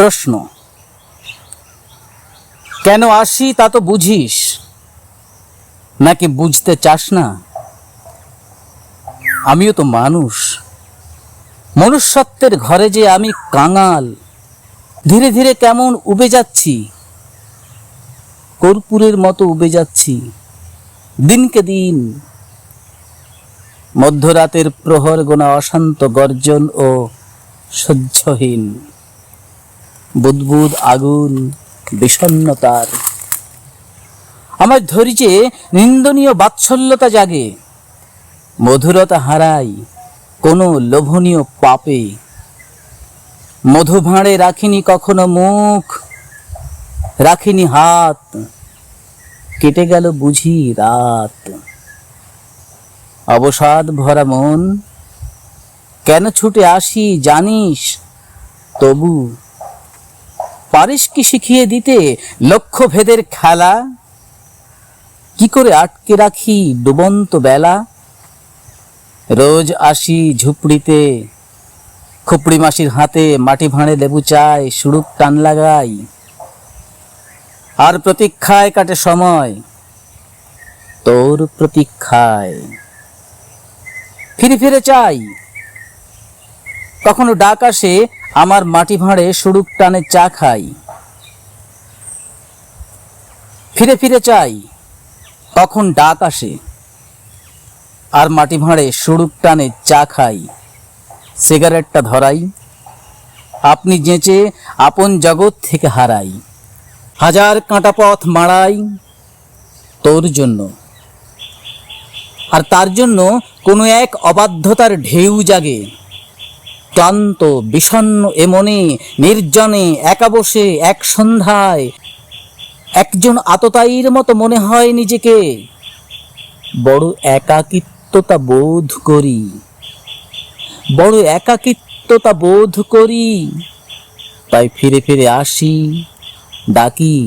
প্রশ্ন, কেন আসি তা তো বুঝিস, নাকি বুঝতে চাস না? আমিও তো মানুষ, মনুষ্যত্বের ঘরে যে আমি কাঙাল। ধীরে ধীরে কেমন উবে যাচ্ছি, কর্পূরের মতো উবে যাচ্ছি দিনকে দিন। মধ্যরাতের প্রহর গোনা অশান্ত গর্জন ও সহ্যহীন বুদবুদ আগুন বিষণ্ণতার। আমার ধৈর্যে নিন্দনীয় বাৎসল্যতা জাগে, মধুরতা হারাই কোনো লোভনীয় পাপে। মধু ভাঁড়ে রাখিনি কখনো মুখ, রাখিনি হাত, কেটে গেল বুঝি রাত। অবসাদ ভরা মন, কেন ছুটে আসি জানিস? তবু পারিস কি শিখিয়ে দিতে লক্ষ্য ভেদের খেলা? কি করে আটকে রাখি ডুবন্ত বেলা? রোজ আসি ঝুপড়িতে, খুপড়ি মাসির হাতে মাটি ভাঁড়ে লেবু চাই, সুড়ুক টান লাগাই। আর প্রতীক্ষায় কাটে সময়, তোর প্রতীক্ষায়। ফিরে ফিরে চাই, কখনো ডাক আসে আমার মাটি ভাঁড়ে সুড়ুক টানে চা খাই। ফিরে ফিরে চাই, কখন ডাক আসে আর মাটি ভাঁড়ে সুড়ুক টানে চা খাই। সিগারেটটা ধরাই, আপনি যেচে আপন জগৎ থেকে হারাই। হাজার কাঁটা পথ মাড়াই তোর জন্য, আর তার জন্য কোনো এক অবাধ্যতার ঢেউ জাগে। ক্লান্ত বিষণ্ণ এ মনে নির্জনে একা বসে এক সন্ধ্যায় একজন আততায়ীর মতো মনে হয় নিজেকে। বড় একাকিত্বতা বোধ করি, বড় একাকিত্বতা বোধ করি। তাই ফিরে ফিরে আসি, ডাকি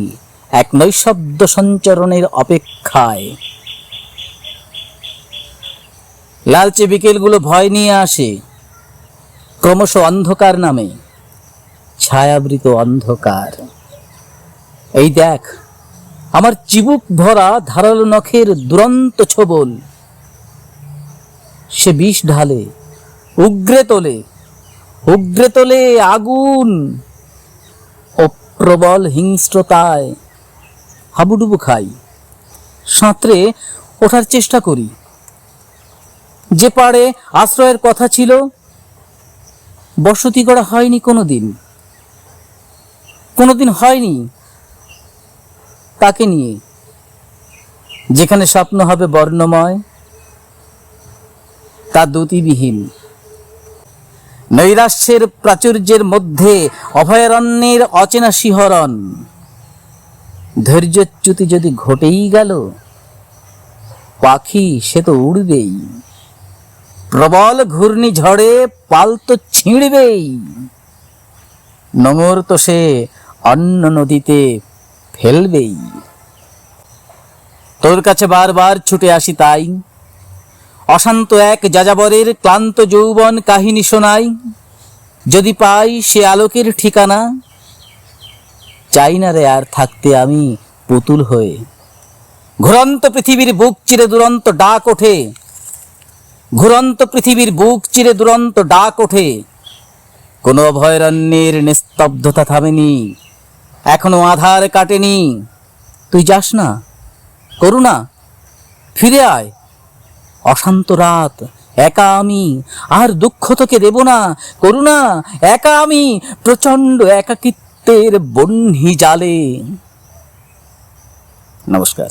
এক নৈশব্দ সঞ্চরণের অপেক্ষায়। লালচে বিকেলগুলো ভয় নিয়ে আসে, ক্রমশ অন্ধকার নামে, ছায়াবৃত অন্ধকার। এই দেখ আমার চিবুক ভরা ধারালো নখের দুরন্ত ছোবল। সে বিষ ঢালে, উগরে তোলে, উগরে তোলে আগুন ও প্রবল হিংস্রতায়। হাবুডুবু খাই, সাঁতরে ওঠার চেষ্টা করি। যে পাড়ে আশ্রয়ের কথা ছিল বসতি করা হয়নি কোনোদিন, কোনোদিন হয়নি। তাকে নিয়ে যেখানে স্বপ্ন হবে বর্ণময়, তা দ্যুতিবিহীন। নৈরাশ্যের প্রাচুর্যের মধ্যে অভয়ারণ্যের অচেনা শিহরণ। ধৈর্যচ্যুতি যদি ঘটেই গেল, পাখি সে তো উড়বেই। প্রবল ঘূর্ণিঝড়ে পাল তো ছিঁড়বেই। নোঙর তো সে অন্য নদীতে ফেলবেই। তোর কাছে বারবার ছুটে আসি তাই, অশান্ত এক যাযাবরের ক্লান্ত যৌবন কাহিনী শোনাই। যদি পাই সে আলোকের ঠিকানা, চাই না রে আর থাকতে আমি পুতুল হয়ে। ঘুরন্ত পৃথিবীর বুক চিরে দুরন্ত ডাক ওঠে, ঘুরন্ত পৃথিবীর বুক চিরে দুরন্ত ডাক ওঠে। কোনো অভয়ারণ্যের নিস্তব্ধতা থামেনি, এখনো আধার কাটেনি। তুই যাস না করুণা, ফিরে আয়। অশান্ত রাত, একা আমি, আর দুঃখ তোকে দেব না করুণা। একা আমি প্রচন্ড একাকিত্বের বহ্নি জালে। নমস্কার।